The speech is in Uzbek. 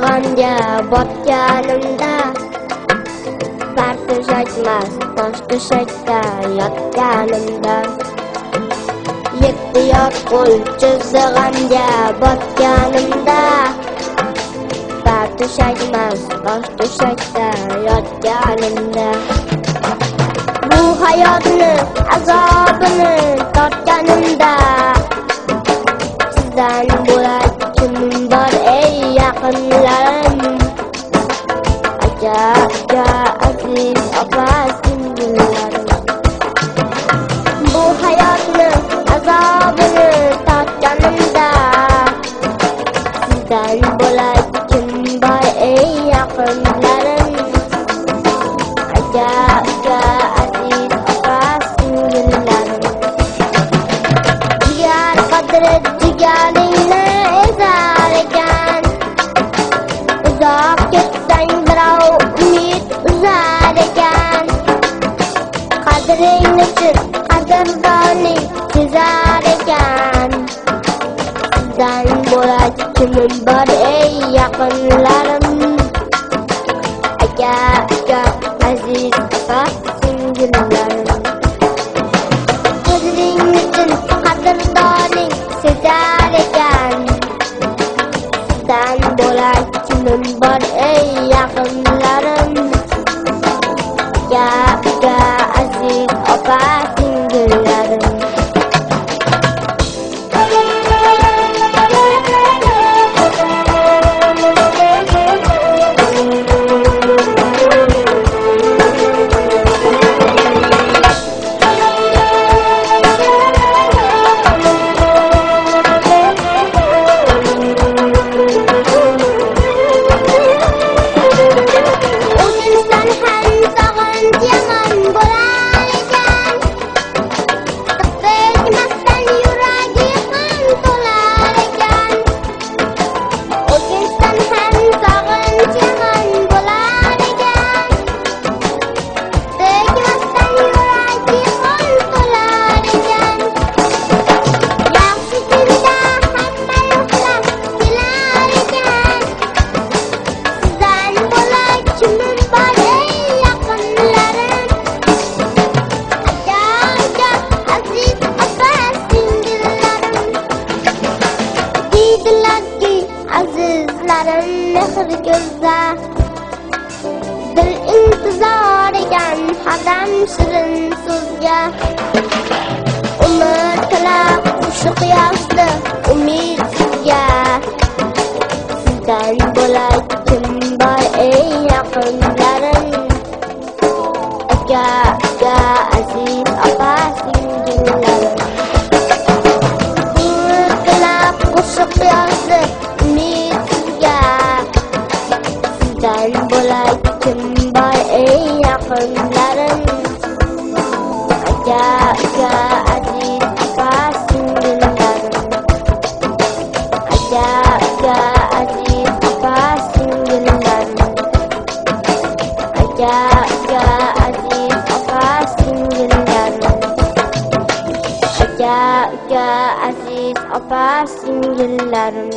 Tuzag'anga botganimda sar to'shakmas tosh to'shakda yotganimda yetti yo'l chizig'anga botganimda sar to'shakmas tosh to'shakda yotganimda bu hayotni azobini tortganimda sizdan bo'lak kim bor ey yaqinlarim aka aziz opa singillarim bu hayotni azobini tortganimda sizdan bo'lak kim bor ey yaqinlarim aka aziz opa singillarim jigar qadri jigaringni ezar ekan uzoq ketsang birov umid uzar ekan qadringni qadrdoning sezar ekan sizdan bo'lak kimim bor ey yaqinlarim aka aziz opa singillarim qadringni qadrdoning sezar ekan sizdan bo'lak kimim bor ey yaqinlarim aka aziz opa singillarim mehr ko'zda dil intizor ekan hadam shirin so'zga umr tilab shu quyoshda umid sizga sizdan bo'lak kim bor ey yaqinlarim aka aziz opa singillarim umr tilab shu quyoshda umid sizga sizdan bo'lak kim bor ey yaqinlarim aka aziz opa singillarim aka aziz opa singillarim aka aziz opa singillarim aka aziz opa singillarim